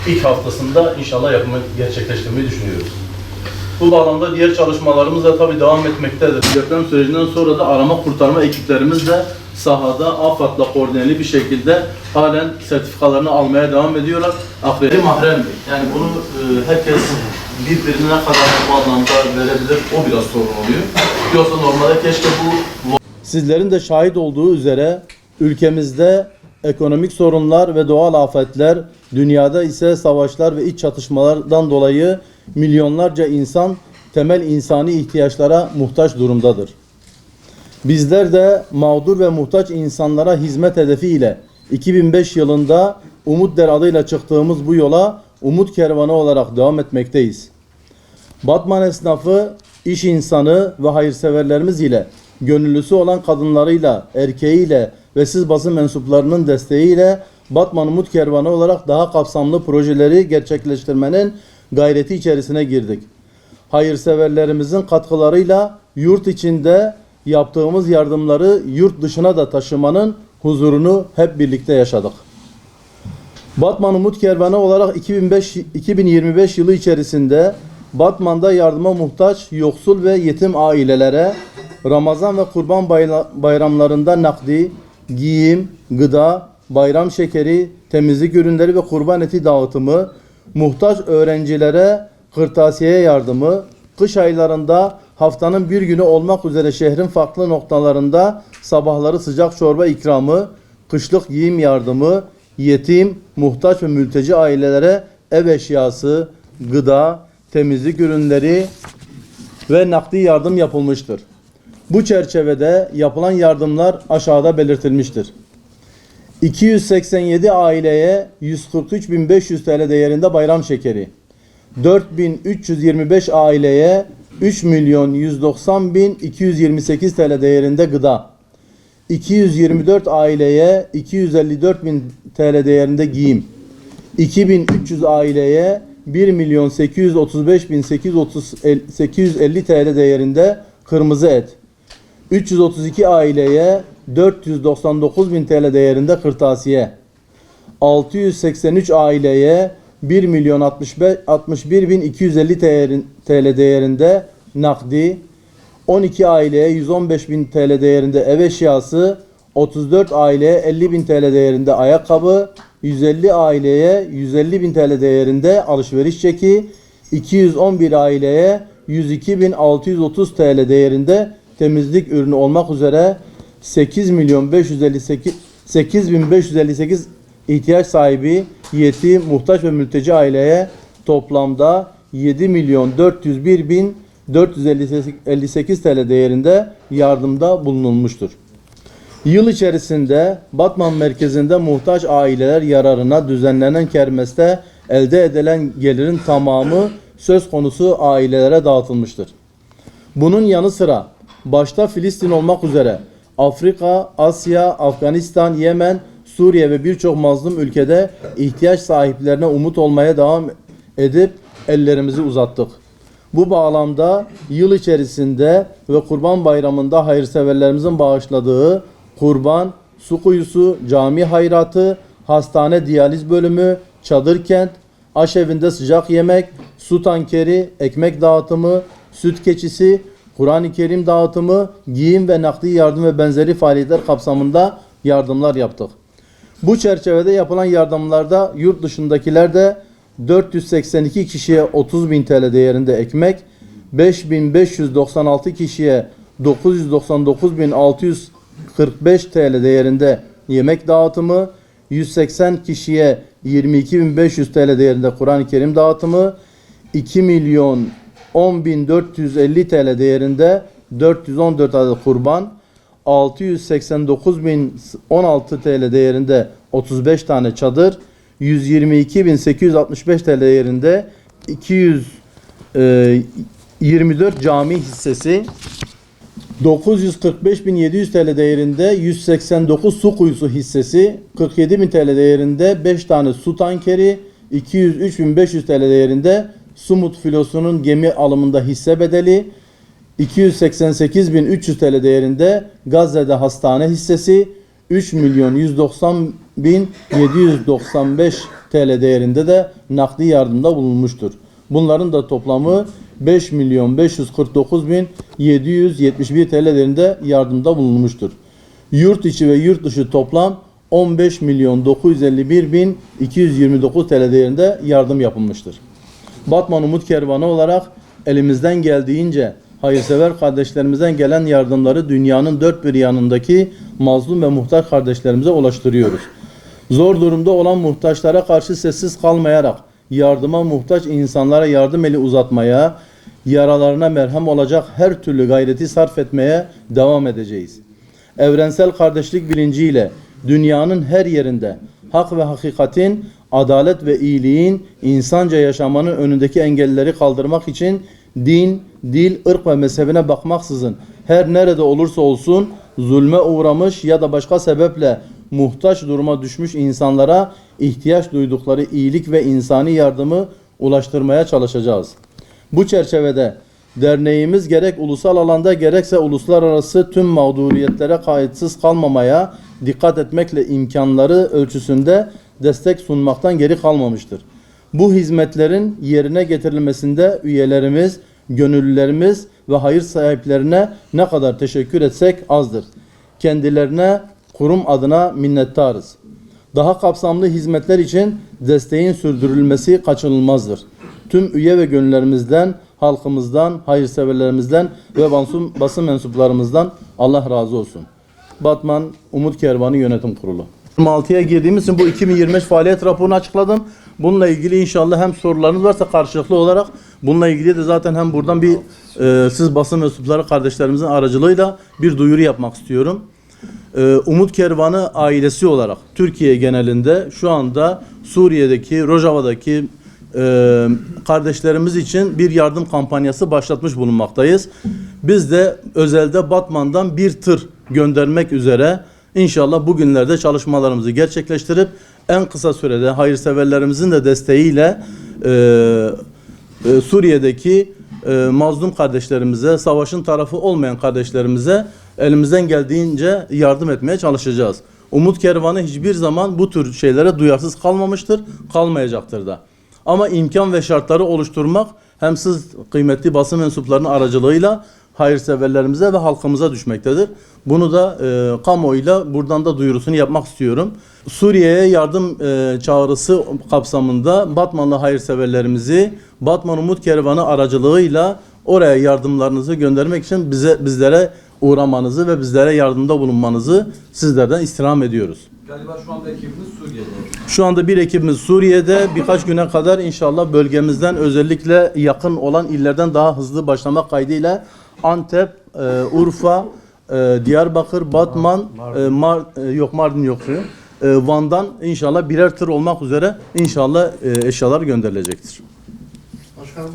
İlk haftasında inşallah yapımı gerçekleştirmeyi düşünüyoruz. Bu bağlamda diğer çalışmalarımız da tabii devam etmektedir. Deprem sürecinden sonra da arama kurtarma ekiplerimiz de sahada AFAD'la koordineli bir şekilde halen sertifikalarını almaya devam ediyorlar. Akredi mahrem, yani bunu herkes birbirine kadar bu anlamda verebilir, o biraz sorun oluyor. Yoksa normalde keşke bu... Sizlerin de şahit olduğu üzere ülkemizde ekonomik sorunlar ve doğal afetler, dünyada ise savaşlar ve iç çatışmalardan dolayı milyonlarca insan temel insani ihtiyaçlara muhtaç durumdadır. Bizler de mağdur ve muhtaç insanlara hizmet hedefiyle 2005 yılında Umut Der adıyla çıktığımız bu yola Umut Kervanı olarak devam etmekteyiz. Batman esnafı, iş insanı ve hayırseverlerimiz ile, gönüllüsü olan kadınlarıyla, erkeğiyle ve siz basın mensuplarının desteğiyle Batman Umut Kervanı olarak daha kapsamlı projeleri gerçekleştirmenin gayreti içerisine girdik. Hayırseverlerimizin katkılarıyla yurt içinde yaptığımız yardımları yurt dışına da taşımanın huzurunu hep birlikte yaşadık. Batman Umut Kervanı olarak 2025 yılı içerisinde Batman'da yardıma muhtaç yoksul ve yetim ailelere Ramazan ve Kurban bayramlarında nakdi, giyim, gıda, bayram şekeri, temizlik ürünleri ve kurban eti dağıtımı, muhtaç öğrencilere kırtasiye yardımı, kış aylarında haftanın bir günü olmak üzere şehrin farklı noktalarında sabahları sıcak çorba ikramı, kışlık giyim yardımı, yetim, muhtaç ve mülteci ailelere ev eşyası, gıda, temizlik ürünleri ve nakdi yardım yapılmıştır. Bu çerçevede yapılan yardımlar aşağıda belirtilmiştir. 287 aileye 143.500 TL değerinde bayram şekeri, 4.325 aileye 3.190.228 TL değerinde gıda, 224 aileye 254.000 TL değerinde giyim, 2.300 aileye 1.835.850 TL değerinde kırmızı et, 332 aileye 499.000 TL değerinde kırtasiye, 683 aileye 1.061.250 TL değerinde nakdi, 12 aileye 115.000 TL değerinde ev eşyası, 34 aileye 50.000 TL değerinde ayakkabı, 150 aileye 150.000 TL değerinde alışveriş çeki, 211 aileye 102.630 TL değerinde temizlik ürünü olmak üzere 8.558 ihtiyaç sahibi yetim, muhtaç ve mülteci aileye toplamda 7.401.458 TL değerinde yardımda bulunulmuştur. Yıl içerisinde Batman merkezinde muhtaç aileler yararına düzenlenen kermeste elde edilen gelirin tamamı söz konusu ailelere dağıtılmıştır. Bunun yanı sıra başta Filistin olmak üzere Afrika, Asya, Afganistan, Yemen, Suriye ve birçok mazlum ülkede ihtiyaç sahiplerine umut olmaya devam edip ellerimizi uzattık. Bu bağlamda yıl içerisinde ve Kurban Bayramı'nda hayırseverlerimizin bağışladığı kurban, su kuyusu, cami hayratı, hastane diyaliz bölümü, çadır kent, aşevinde sıcak yemek, su tankeri, ekmek dağıtımı, süt keçisi, Kur'an-ı Kerim dağıtımı, giyim ve nakdi yardım ve benzeri faaliyetler kapsamında yardımlar yaptık. Bu çerçevede yapılan yardımlarda yurt dışındakiler de 482 kişiye 30.000 TL değerinde ekmek, 5.596 kişiye 999.645 TL değerinde yemek dağıtımı, 180 kişiye 22.500 TL değerinde Kur'an-ı Kerim dağıtımı, 2.010.450 TL değerinde 414 adet kurban, 689.016 TL değerinde 35 tane çadır, 122.865 TL değerinde 224 cami hissesi 945.700 TL değerinde 189 su kuyusu hissesi, 47.000 TL değerinde 5 tane su tankeri, 203.500 TL değerinde Sumut filosunun gemi alımında hisse bedeli, 288.300 TL değerinde Gazze'de hastane hissesi, 3.190.795 TL değerinde de nakdi yardımda bulunmuştur. Bunların da toplamı 5.549.771 TL değerinde yardımda bulunmuştur. Yurt içi ve yurt dışı toplam 15.951.229 TL değerinde yardım yapılmıştır. Batman Umut Kervanı olarak elimizden geldiğince hayırsever kardeşlerimizden gelen yardımları dünyanın dört bir yanındaki mazlum ve muhtaç kardeşlerimize ulaştırıyoruz. Zor durumda olan muhtaçlara karşı sessiz kalmayarak yardıma muhtaç insanlara yardım eli uzatmaya, yaralarına merhem olacak her türlü gayreti sarf etmeye devam edeceğiz. Evrensel kardeşlik bilinciyle dünyanın her yerinde hak ve hakikatin, adalet ve iyiliğin, insanca yaşamanın önündeki engelleri kaldırmak için din, dil, ırk ve mezhebine bakmaksızın her nerede olursa olsun zulme uğramış ya da başka sebeple muhtaç duruma düşmüş insanlara ihtiyaç duydukları iyilik ve insani yardımı ulaştırmaya çalışacağız. Bu çerçevede derneğimiz gerek ulusal alanda gerekse uluslararası tüm mağduriyetlere kayıtsız kalmamaya dikkat etmekle imkanları ölçüsünde destek sunmaktan geri kalmamıştır. Bu hizmetlerin yerine getirilmesinde üyelerimiz, gönüllülerimiz ve hayır sahiplerine ne kadar teşekkür etsek azdır. Kendilerine kurum adına minnettarız. Daha kapsamlı hizmetler için desteğin sürdürülmesi kaçınılmazdır. Tüm üye ve gönüllerimizden, halkımızdan, hayırseverlerimizden ve basın mensuplarımızdan Allah razı olsun. Batman Umut Kervanı Yönetim Kurulu. 26'ya girdiğimiz için bu 2025 faaliyet raporunu açıkladım. Bununla ilgili inşallah hem sorularınız varsa karşılıklı olarak bununla ilgili de zaten hem buradan bir siz basın mensupları kardeşlerimizin aracılığıyla bir duyuru yapmak istiyorum. Umut Kervanı ailesi olarak Türkiye genelinde şu anda Suriye'deki, Rojava'daki kardeşlerimiz için bir yardım kampanyası başlatmış bulunmaktayız. Biz de özelde Batman'dan bir tır göndermek üzere İnşallah bugünlerde çalışmalarımızı gerçekleştirip en kısa sürede hayırseverlerimizin de desteğiyle Suriye'deki mazlum kardeşlerimize, savaşın tarafı olmayan kardeşlerimize elimizden geldiğince yardım etmeye çalışacağız. Umut Kervanı hiçbir zaman bu tür şeylere duyarsız kalmamıştır, kalmayacaktır da. Ama imkan ve şartları oluşturmak hem siz kıymetli basın mensuplarının aracılığıyla hayırseverlerimize ve halkımıza düşmektedir. Bunu da kamuoyuyla buradan da duyurusunu yapmak istiyorum. Suriye'ye yardım çağrısı kapsamında Batmanlı hayırseverlerimizi Batman Umut Kervanı aracılığıyla oraya yardımlarınızı göndermek için bizlere uğramanızı ve bizlere yardımda bulunmanızı sizlerden istirham ediyoruz. Galiba şu anda ekibimiz Suriye'de. Şu anda bir ekibimiz Suriye'de, birkaç güne kadar inşallah bölgemizden özellikle yakın olan illerden daha hızlı başlamak kaydıyla Antep, Urfa, Diyarbakır, Batman, Mardin yok. Van'dan inşallah birer tır olmak üzere inşallah eşyalar gönderilecektir. Başkanım.